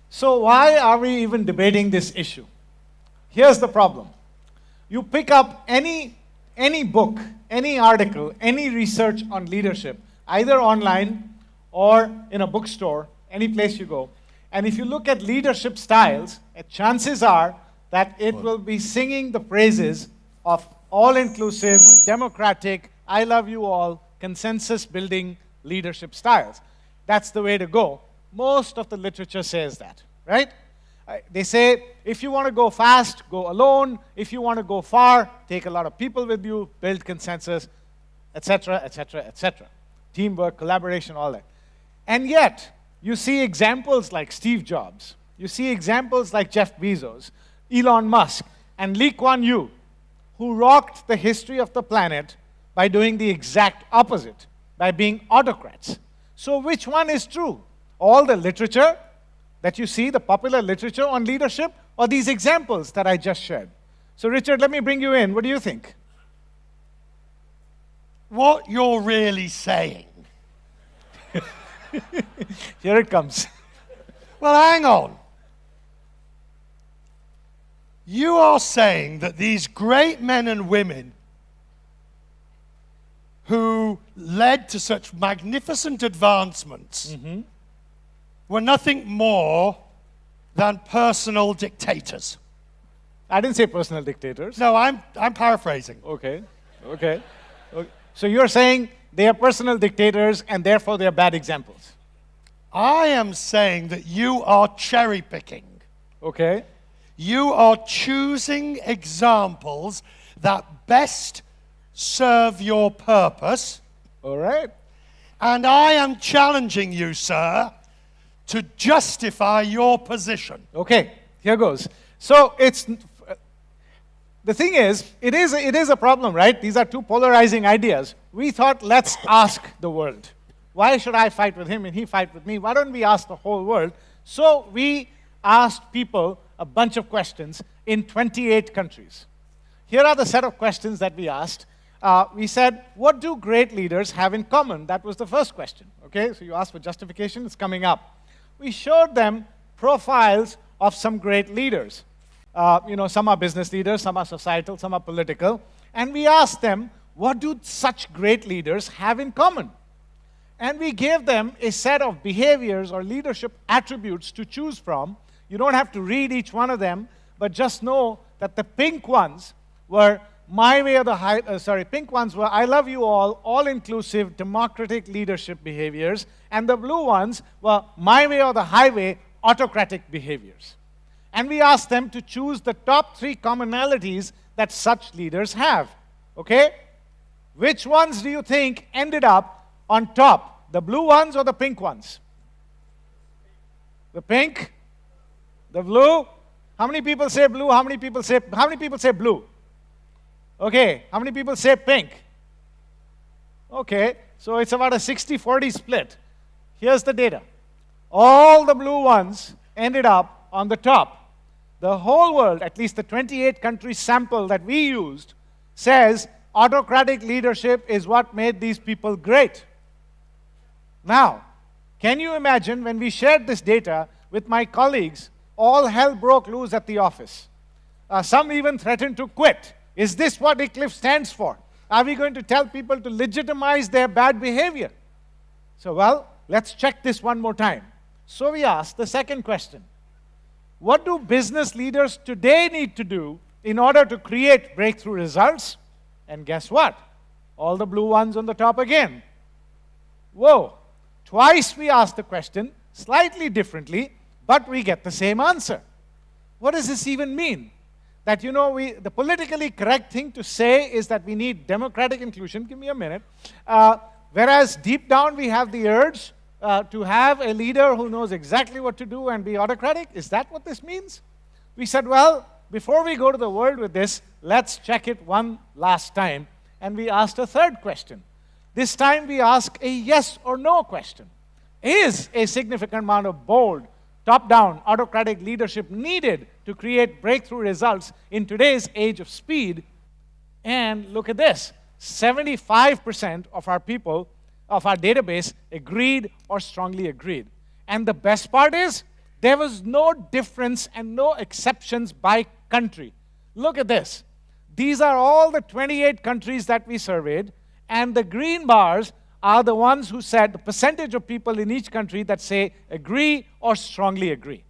So why are we even debating this issue? Here's the problem. You pick up any book, any article, any research on leadership, either online or in a bookstore, any place you go, and if you look at leadership styles, chances are that it will be singing the praises of all-inclusive, democratic, I love you all, consensus-building leadership styles. That's the way to go. Most of the literature says that, right? They say, if you want to go fast, go alone. If you want to go far, take a lot of people with you, build consensus, etc., etc., etc. Teamwork, collaboration, all that. And yet, you see examples like Steve Jobs. You see examples like Jeff Bezos, Elon Musk, and Lee Kuan Yew, who rocked the history of the planet by doing the exact opposite, by being autocrats. So which one is true? All the literature that you see, the popular literature on leadership, or these examples that I just shared? So Richard, let me bring you in. What do you think? What you're really saying. Here it comes. Well, hang on. You are saying that these great men and women who led to such magnificent advancements were nothing more than personal dictators. I didn't say personal dictators. No, I'm paraphrasing. Okay. So you're saying they are personal dictators and therefore they are bad examples. I am saying that you are cherry picking. Okay. You are choosing examples that best serve your purpose. All right. And I am challenging you, sir, to justify your position. Okay, here goes. So the thing is, it is a problem, right? These are two polarizing ideas. We thought, let's ask the world. Why should I fight with him and he fight with me? Why don't we ask the whole world? So we asked people a bunch of questions in 28 countries. Here are the set of questions that we asked. We said, what do great leaders have in common? That was the first question. Okay, so you asked for justification, it's coming up. We showed them profiles of some great leaders. Some are business leaders, some are societal, some are political. And we asked them, what do such great leaders have in common? And we gave them a set of behaviors or leadership attributes to choose from. You don't have to read each one of them, but just know that the pink ones were pink ones were I love you all-inclusive, democratic leadership behaviors, and the blue ones were my way or the highway, autocratic behaviors. And we asked them to choose the top 3 commonalities that such leaders have. Okay? Which ones do you think ended up on top? The blue ones or the pink ones? The pink? The blue? How many people say blue? How many people say blue? Okay, how many people say pink? Okay, so it's about a 60-40 split. Here's the data. All the blue ones ended up on the top. The whole world, at least the 28 country sample that we used, says autocratic leadership is what made these people great. Now, can you imagine when we shared this data with my colleagues, all hell broke loose at the office. Some even threatened to quit. Is this what Eclipse stands for? Are we going to tell people to legitimize their bad behavior? So, well, let's check this one more time. So we asked the second question. What do business leaders today need to do in order to create breakthrough results? And guess what? All the blue ones on the top again. Whoa. Twice we asked the question, slightly differently, but we get the same answer. What does this even mean? That, the politically correct thing to say is that we need democratic inclusion. Give me a minute. Whereas deep down we have the urge to have a leader who knows exactly what to do and be autocratic. Is that what this means? We said, well, before we go to the world with this, let's check it one last time. And we asked a third question. This time we ask a yes or no question. Is a significant amount of bold, top-down, autocratic leadership needed to create breakthrough results in today's age of speed? And look at this. 75% of our people, of our database, agreed or strongly agreed. And the best part is, There was no difference and no exceptions by country. Look at this. These are all the 28 countries that we surveyed, and the green bars are the ones who said the percentage of people in each country that say agree or strongly agree.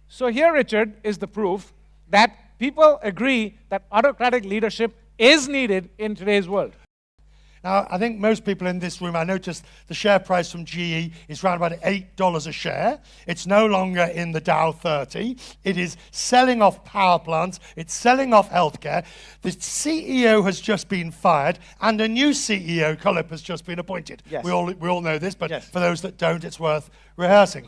So here, Richard, is the proof that people agree that autocratic leadership is needed in today's world. Now, I think most people in this room, I noticed the share price from GE is around about $8 a share. It's no longer in the Dow 30. It is selling off power plants. It's selling off healthcare. The CEO has just been fired, and a new CEO, Collip, has just been appointed. Yes. We all know this, but Yes. for those that don't, it's worth rehearsing.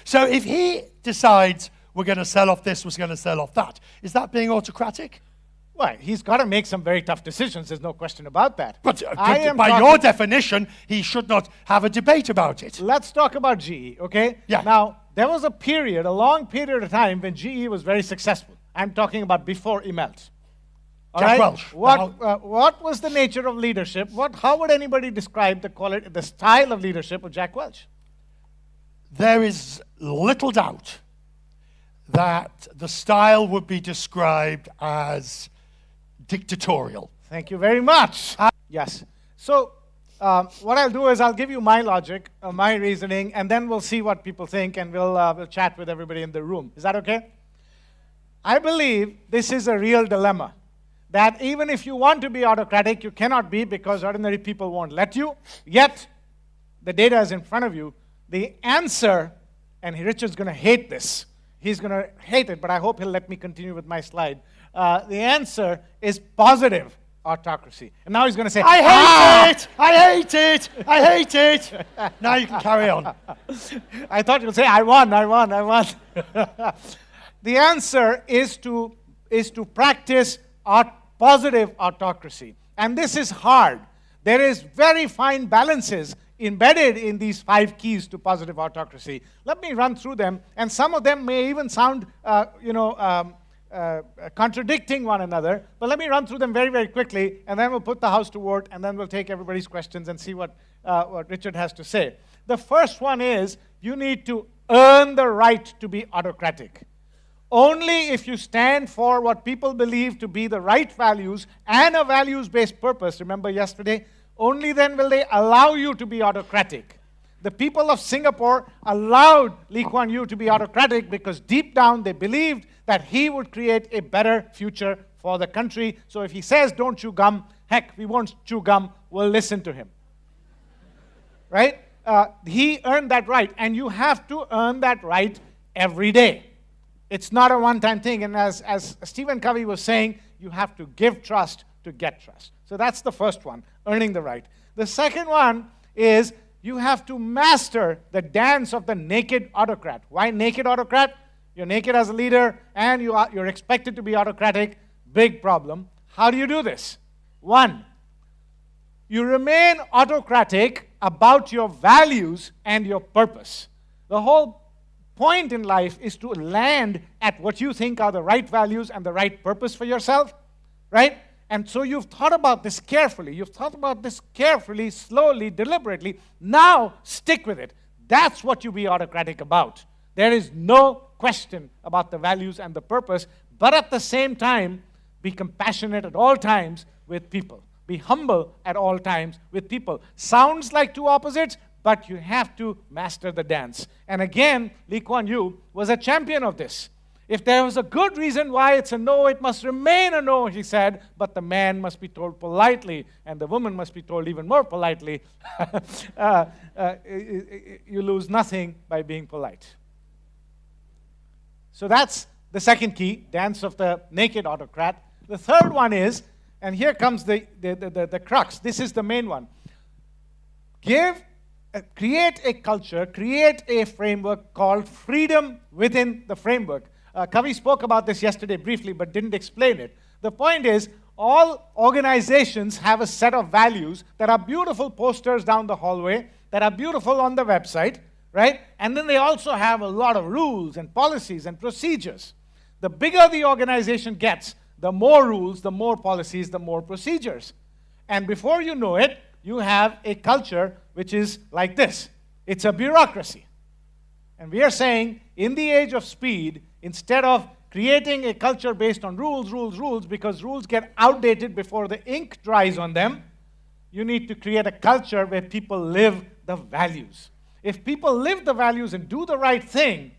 So if he decides we're going to sell off this, we're going to sell off that, is that being autocratic? Well, he's got to make some very tough decisions. There's no question about that. But by your definition, he should not have a debate about it. Let's talk about GE, okay? Yeah. Now, there was a period, a long period of time when GE was very successful. I'm talking about before Immelt. All Jack right? Welch. What was the nature of leadership? How would anybody describe the style of leadership of Jack Welch? There is little doubt that the style would be described as dictatorial. Thank you very much. Yes. So what I'll do is I'll give you my logic, my reasoning, and then we'll see what people think, and we'll chat with everybody in the room. Is that okay? I believe this is a real dilemma, that even if you want to be autocratic, you cannot be because ordinary people won't let you. Yet, the data is in front of you. The answer, and Richard's going to hate this. He's going to hate it, but I hope he'll let me continue with my slide. The answer is positive autocracy. And now he's going to say, I hate it! I hate it! I hate it! Now you can carry on. I thought you'd say, I won. The answer is to practice positive autocracy. And this is hard. There is very fine balances embedded in these 5 keys to positive autocracy. Let me run through them, and some of them may even sound, contradicting one another, but let me run through them very, very quickly, and then we'll put the house to work, and then we'll take everybody's questions and see what Richard has to say. The first one is, you need to earn the right to be autocratic. Only if you stand for what people believe to be the right values and a values-based purpose, remember yesterday, only then will they allow you to be autocratic. The people of Singapore allowed Lee Kuan Yew to be autocratic because deep down they believed that he would create a better future for the country. So if he says, don't chew gum, heck, we won't chew gum, we'll listen to him. Right? He earned that right, and you have to earn that right every day. It's not a one-time thing, and as Stephen Covey was saying, you have to give trust to get trust. So that's the first one, earning the right. The second one is you have to master the dance of the naked autocrat. Why naked autocrat? You're naked as a leader, and you're expected to be autocratic. Big problem. How do you do this? 1, you remain autocratic about your values and your purpose. The whole point in life is to land at what you think are the right values and the right purpose for yourself, right? And so you've thought about this carefully. You've thought about this carefully, slowly, deliberately. Now, stick with it. That's what you be autocratic about. There is no question about the values and the purpose, but at the same time, be compassionate at all times with people. Be humble at all times with people. Sounds like two opposites, but you have to master the dance. And again, Lee Kuan Yew was a champion of this. If there was a good reason why it's a no, it must remain a no, he said, but the man must be told politely, and the woman must be told even more politely. You lose nothing by being polite. So that's the second key, dance of the naked autocrat. The third one is, and here comes the crux, this is the main one. Create a culture, create a framework called freedom within the framework. Kavi spoke about this yesterday briefly, but didn't explain it. The point is, all organizations have a set of values that are beautiful posters down the hallway, that are beautiful on the website, right? And then they also have a lot of rules and policies and procedures. The bigger the organization gets, the more rules, the more policies, the more procedures. And before you know it, you have a culture which is like this. It's a bureaucracy. And we are saying, in the age of speed, instead of creating a culture based on rules, because rules get outdated before the ink dries on them, you need to create a culture where people live the values. If people live the values and do the right thing,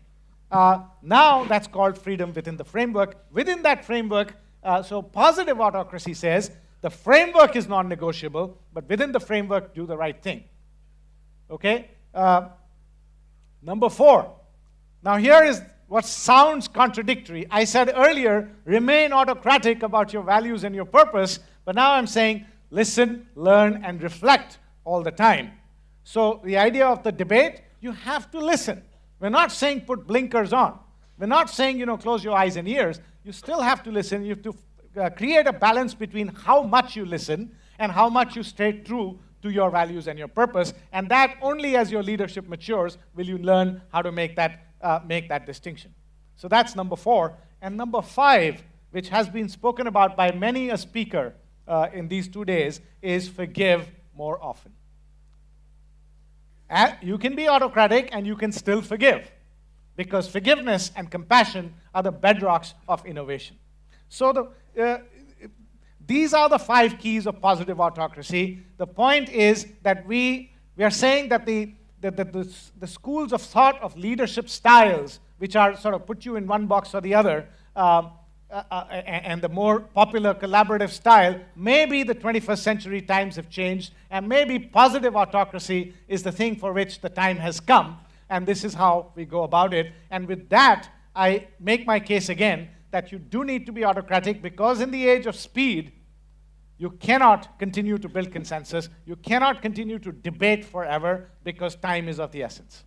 now that's called freedom within the framework. Within that framework, so positive autocracy says the framework is non-negotiable, but within the framework, do the right thing. Okay? Number 4. Now here is what sounds contradictory. I said earlier, remain autocratic about your values and your purpose, but now I'm saying listen, learn, and reflect all the time. So the idea of the debate, you have to listen. We're not saying put blinkers on. We're not saying, close your eyes and ears. You still have to listen. You have to create a balance between how much you listen and how much you stay true to your values and your purpose. And that only as your leadership matures will you learn how to make that distinction. So that's number 4. And number 5, which has been spoken about by many a speaker in these 2 days, is forgive more often. You can be autocratic and you can still forgive, because forgiveness and compassion are the bedrocks of innovation. So these are the 5 keys of positive autocracy. The point is that we are saying that the schools of thought of leadership styles, which are sort of put you in one box or the other, and the more popular collaborative style, maybe the 21st century times have changed, and maybe positive autocracy is the thing for which the time has come, and this is how we go about it. And with that, I make my case again that you do need to be autocratic, because in the age of speed, you cannot continue to build consensus. You cannot continue to debate forever, because time is of the essence.